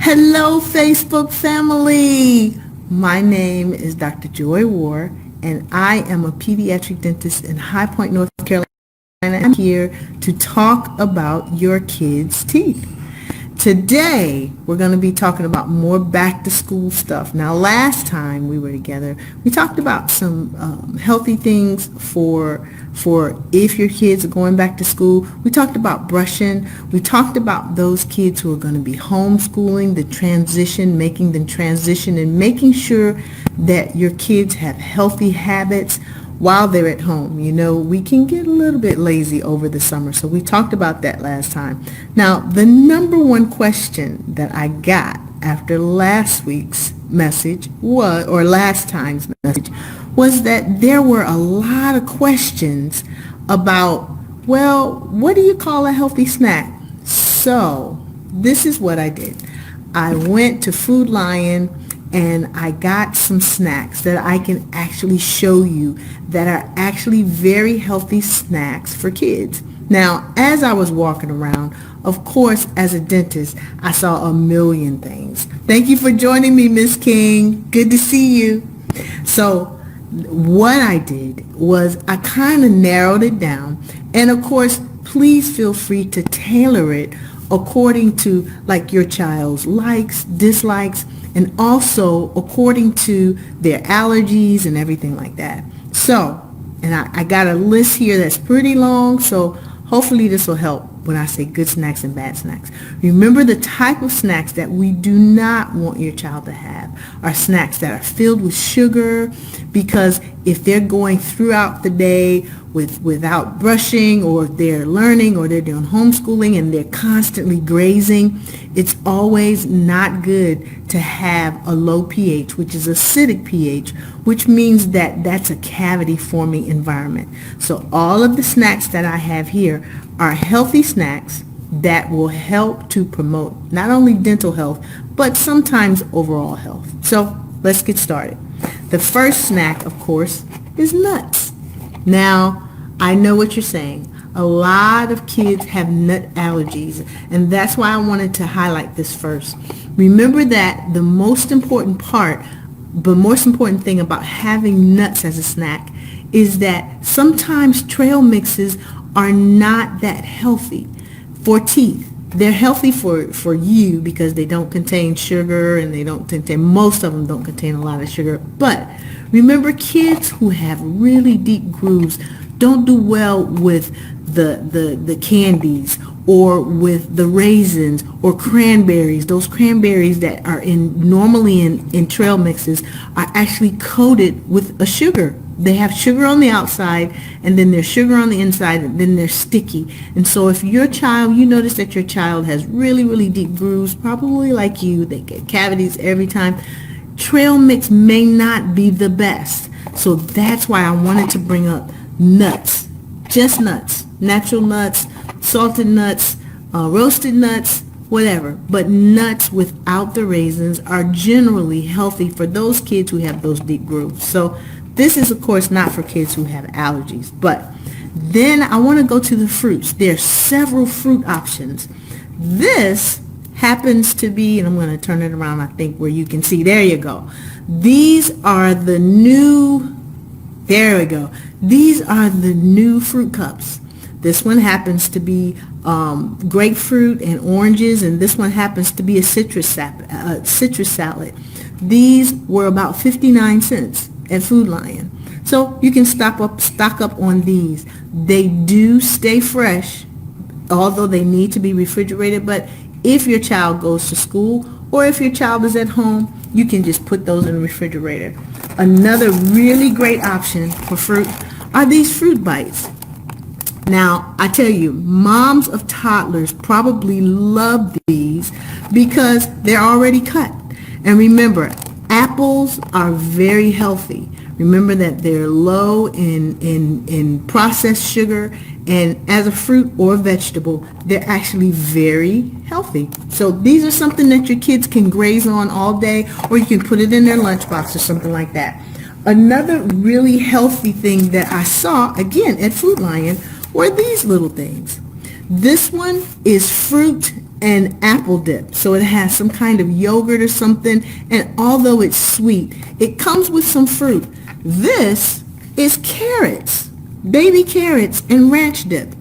Hello, Facebook family. My name is Dr. Joy War, and I am a pediatric dentist in High Point, North Carolina. I'm here to talk about your kids' teeth. Today, we're going to be talking about more back to school stuff. Now, last time we were together, we talked about some healthy things for if your kids are going back to school. We talked about brushing. We talked about those kids who are going to be homeschooling, the transition, making them transition, and making sure that your kids have healthy habits while they're at home. You know, we can get a little bit lazy over the summer, so we talked about that last time. Now, the number one question that I got after last week's message was, or last time's message, was that there were a lot of questions about, well, what do you call a healthy snack? So, this is what I did. I went to Food Lion and I got some snacks that I can actually show you that are actually very healthy snacks for kids. Now, as I was walking around, of course, as a dentist, I saw a million things. Thank you for joining me, Miss King. Good to see you. So, what I did was I kind of narrowed it down. And of course, please feel free to tailor it according to like your child's likes, dislikes, and also according to their allergies and everything like that. So, and I got a list here that's pretty long, so hopefully this will help when I say good snacks and bad snacks. Remember, the type of snacks that we do not want your child to have are snacks that are filled with sugar, because if they're going throughout the day without brushing, or they're learning, or they're doing homeschooling and they're constantly grazing, it's always not good to have a low pH, which is acidic pH, which means that that's a cavity forming environment. So all of the snacks that I have here are healthy snacks that will help to promote not only dental health, but sometimes overall health. So let's get started. The first snack, of course, is nuts. Now, I know what you're saying. A lot of kids have nut allergies, and that's why I wanted to highlight this first. Remember that the most important thing about having nuts as a snack is that sometimes trail mixes are not that healthy for teeth. They're healthy for you because they don't contain sugar, and most of them don't contain a lot of sugar. But remember, kids who have really deep grooves don't do well with the candies, or with the raisins, or cranberries. Those cranberries that are normally in trail mixes are actually coated with a sugar. They have sugar on the outside, and then there's sugar on the inside, and then they're sticky. And so if you notice that your child has really, really deep grooves, probably like you, they get cavities every time, trail mix may not be the best. So that's why I wanted to bring up nuts, just nuts, natural nuts, salted nuts, roasted nuts, whatever. But nuts without the raisins are generally healthy for those kids who have those deep grooves. So this is, of course, not for kids who have allergies. But then I want to go to the fruits. There are several fruit options. This happens to be, and I'm going to turn it around, I think, where you can see. There you go. These are the new, there we go. These are the new fruit cups. This one happens to be grapefruit and oranges, and this one happens to be a citrus salad. These were about 59 cents at Food Lion. So you can stock up on these. They do stay fresh, although they need to be refrigerated. But if your child goes to school, or if your child is at home, you can just put those in the refrigerator. Another really great option for fruit are these fruit bites. Now, I tell you, moms of toddlers probably love these because they're already cut. And remember, apples are very healthy. Remember that they're low in processed sugar, and as a fruit or vegetable, they're actually very healthy. So these are something that your kids can graze on all day, or you can put it in their lunchbox or something like that. Another really healthy thing that I saw, again, at Food Lion, were these little things. This one is fruit an apple dip. So it has some kind of yogurt or something, and although it's sweet, it comes with some fruit. This is carrots, baby carrots and ranch dip.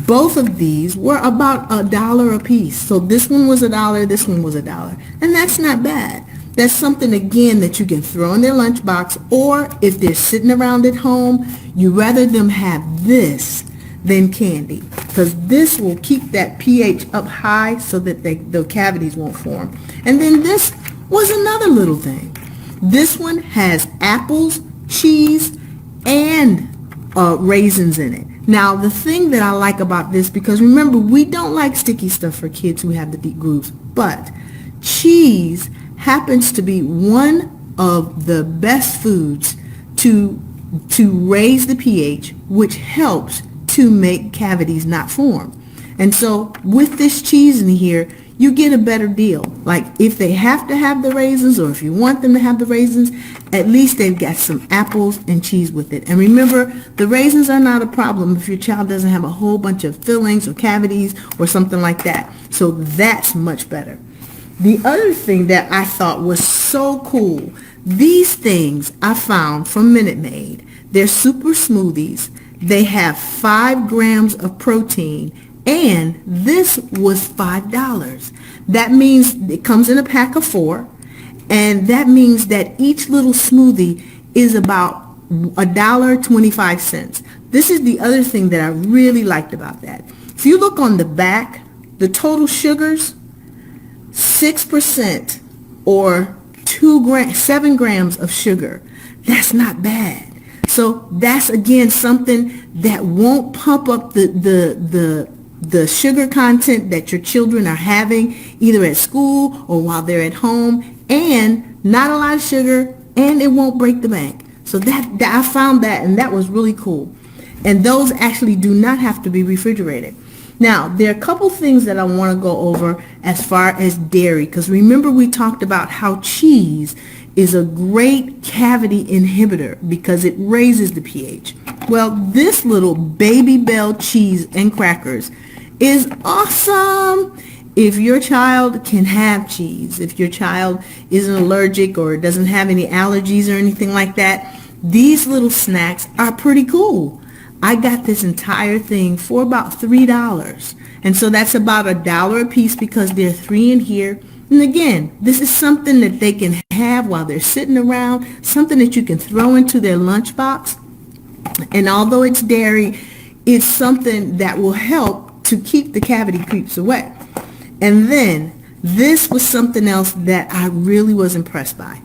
Both of these were about $1 a piece. So this one was $1, this one was $1. And that's not bad. That's something, again, that you can throw in their lunchbox, or if they're sitting around at home, you rather them have this than candy, because this will keep that pH up high so that the cavities won't form. And then this was another little thing. This one has apples, cheese, and raisins in it. Now, the thing that I like about this, because remember, we don't like sticky stuff for kids who have the deep grooves, but cheese happens to be one of the best foods to raise the pH, which helps to make cavities not form. And so with this cheese in here, you get a better deal. Like if they have to have the raisins, or if you want them to have the raisins, at least they've got some apples and cheese with it. And remember, the raisins are not a problem if your child doesn't have a whole bunch of fillings or cavities or something like that. So that's much better. The other thing that I thought was so cool, these things I found from Minute Maid. They're super smoothies. They have 5 grams of protein, and this was $5. That means it comes in a pack of 4, and that means that each little smoothie is about $1.25. This is the other thing that I really liked about that. If you look on the back, the total sugars, 6%, or 7 grams of sugar. That's not bad. So that's, again, something that won't pump up the sugar content that your children are having either at school or while they're at home, and not a lot of sugar, and it won't break the bank. So that I found that, and that was really cool. And those actually do not have to be refrigerated. Now, there are a couple things that I want to go over as far as dairy, because remember we talked about how cheese is a great cavity inhibitor because it raises the pH. Well, this little Baby Bell cheese and crackers is awesome. If your child can have cheese, if your child isn't allergic or doesn't have any allergies or anything like that, these little snacks are pretty cool. I got this entire thing for about $3. And so that's about $1 a piece because there are 3 in here. And again, this is something that they can have while they're sitting around, something that you can throw into their lunchbox. And although it's dairy, it's something that will help to keep the cavity creeps away. And then this was something else that I really was impressed by.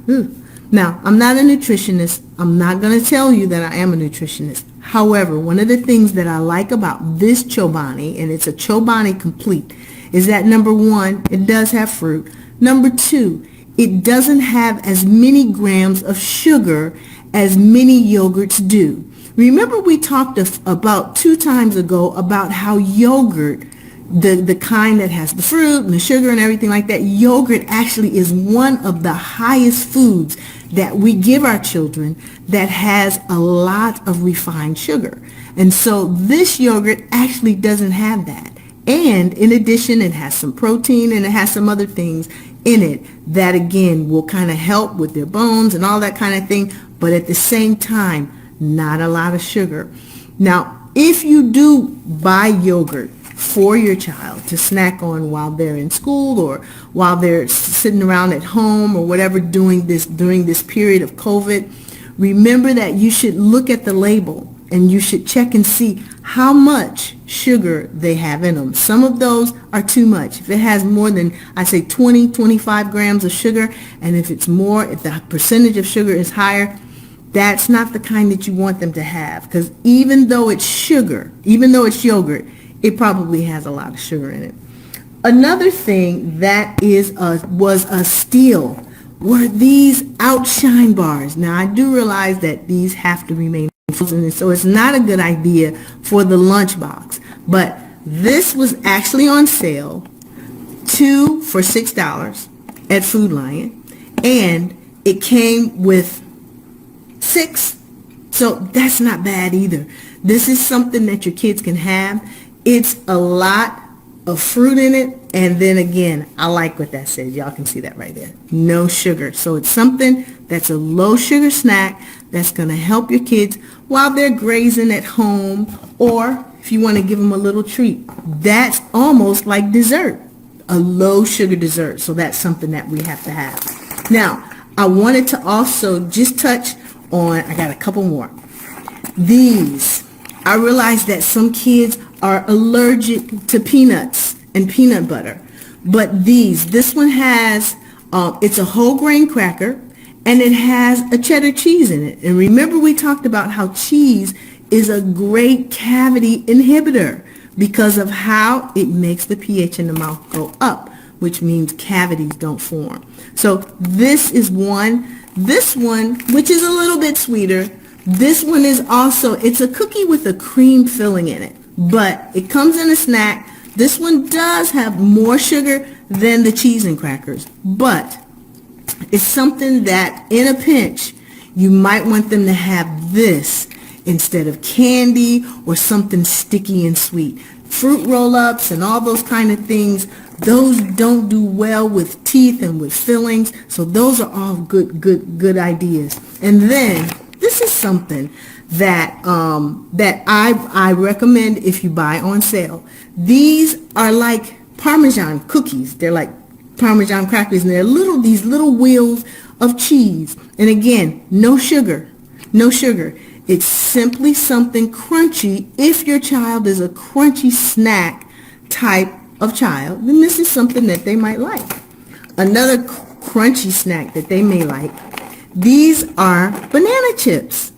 Now, I'm not a nutritionist. I'm not going to tell you that I am a nutritionist. However, one of the things that I like about this Chobani, and it's a Chobani complete, is that number 1, it does have fruit. Number 2, it doesn't have as many grams of sugar as many yogurts do. Remember we talked about 2 times ago about how yogurt, the kind that has the fruit and the sugar and everything like that, yogurt actually is one of the highest foods that we give our children that has a lot of refined sugar. And so this yogurt actually doesn't have that. And in addition, it has some protein and it has some other things in it that, again, will kind of help with their bones and all that kind of thing. But at the same time, not a lot of sugar. Now, if you do buy yogurt for your child to snack on while they're in school or while they're sitting around at home or whatever during this period of COVID, remember that you should look at the label and you should check and see how much sugar they have in them. Some of those are too much. If it has more than, I say 20, 25 grams of sugar, and if it's more, if the percentage of sugar is higher, that's not the kind that you want them to have, because even though it's sugar, even though it's yogurt, it probably has a lot of sugar in it. Another thing that was a steal were these outshine bars. Now, I do realize that these have to remain frozen, so it's not a good idea for the lunchbox. But this was actually on sale, 2 for $6 at Food Lion, and it came with 6, so that's not bad either. This is something that your kids can have. It's a lot of fruit in it. And then again, I like what that says. Y'all can see that right there. No sugar. So it's something that's a low sugar snack that's going to help your kids while they're grazing at home, or if you want to give them a little treat. That's almost like dessert, a low sugar dessert. So that's something that we have to have. Now, I wanted to also just touch on, I got a couple more. These, I realize that some kids are allergic to peanuts and peanut butter, but this one has, it's a whole grain cracker, and it has a cheddar cheese in it. And remember, we talked about how cheese is a great cavity inhibitor because of how it makes the pH in the mouth go up, which means cavities don't form. So this is one. This one, which is a little bit sweeter, this one is also, it's a cookie with a cream filling in it, but it comes in a snack. This one does have more sugar than the cheese and crackers, but it's something that in a pinch, you might want them to have this instead of candy or something sticky and sweet. Fruit roll-ups and all those kind of things, those don't do well with teeth and with fillings, so those are all good ideas. And then this is something that I recommend if you buy on sale. These are like Parmesan cookies. They're like Parmesan crackers, and they're these little wheels of cheese. And again, no sugar, no sugar. It's simply something crunchy. If your child is a crunchy snack type of child, then this is something that they might like. Another crunchy snack that they may like, these are banana chips.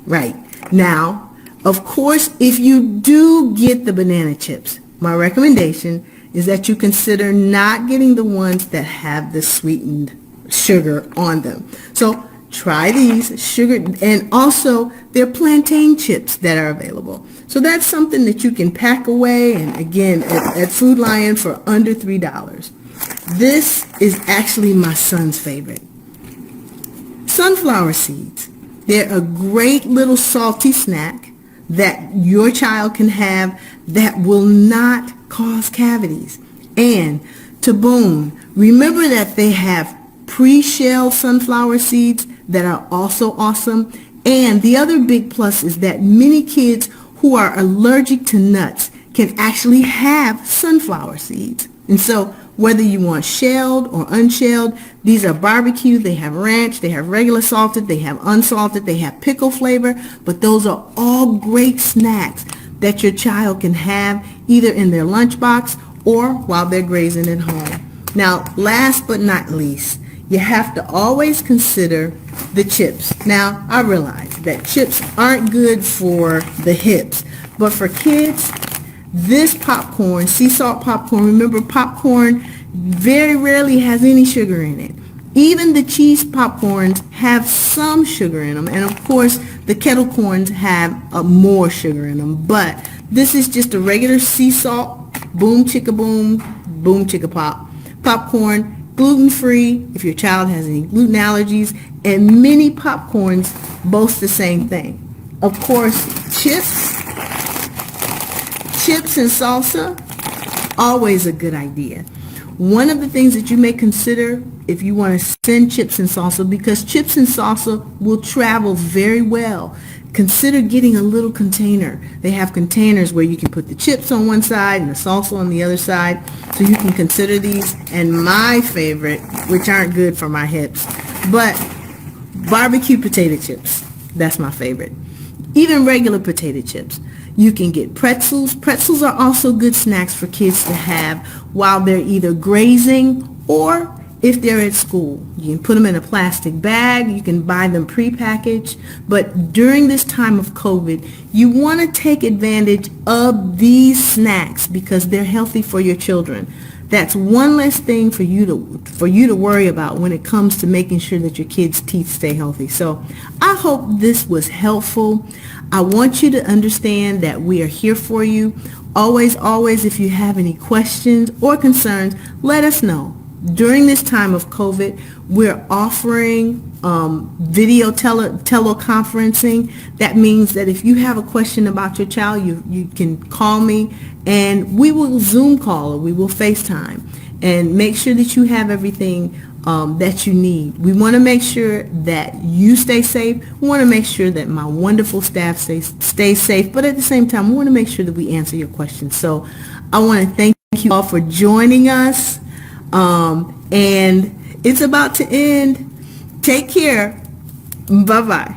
Right. Now, of course, if you do get the banana chips, my recommendation is that you consider not getting the ones that have the sweetened sugar on them. So try these sugar, and also there are plantain chips that are available. So that's something that you can pack away, and again, at Food Lion for under $3. This is actually my son's favorite. Sunflower seeds. They're a great little salty snack that your child can have that will not cause cavities. And to boom, remember that they have pre-shelled sunflower seeds that are also awesome. And the other big plus is that many kids who are allergic to nuts can actually have sunflower seeds. And so whether you want shelled or unshelled, these are barbecue, they have ranch, they have regular salted, they have unsalted, they have pickle flavor, but those are all great snacks that your child can have either in their lunchbox or while they're grazing at home. Now, last but not least, you have to always consider the chips. Now, I realize that chips aren't good for the hips, but for kids, this popcorn, sea salt popcorn, remember popcorn very rarely has any sugar in it. Even the cheese popcorns have some sugar in them, and of course the kettle corns have more sugar in them, but this is just a regular sea salt, boom chicka boom, boom chicka pop, popcorn, gluten-free if your child has any gluten allergies, and many popcorns boast the same thing. Of course, chips and salsa, always a good idea. One of the things that you may consider if you want to send chips and salsa, because chips and salsa will travel very well, consider getting a little container. They have containers where you can put the chips on one side and the salsa on the other side, so you can consider these. And my favorite, which aren't good for my hips, but barbecue potato chips, that's my favorite. Even regular potato chips. You can get pretzels. Pretzels are also good snacks for kids to have while they're either grazing or if they're at school. You can put them in a plastic bag. You can buy them prepackaged. But during this time of COVID, you want to take advantage of these snacks because they're healthy for your children. That's one less thing for you to worry about when it comes to making sure that your kids' teeth stay healthy. So I hope this was helpful. I want you to understand that we are here for you. Always, if you have any questions or concerns, let us know. during this time of COVID, we're offering video teleconferencing. That means that if you have a question about your child, you can call me, and we will Zoom call or we will FaceTime, and make sure that you have everything that you need. We want to make sure that you stay safe. We want to make sure that my wonderful staff stays safe, but at the same time, we want to make sure that we answer your questions. So I want to thank you all for joining us. And it's about to end. Take care. Bye-bye.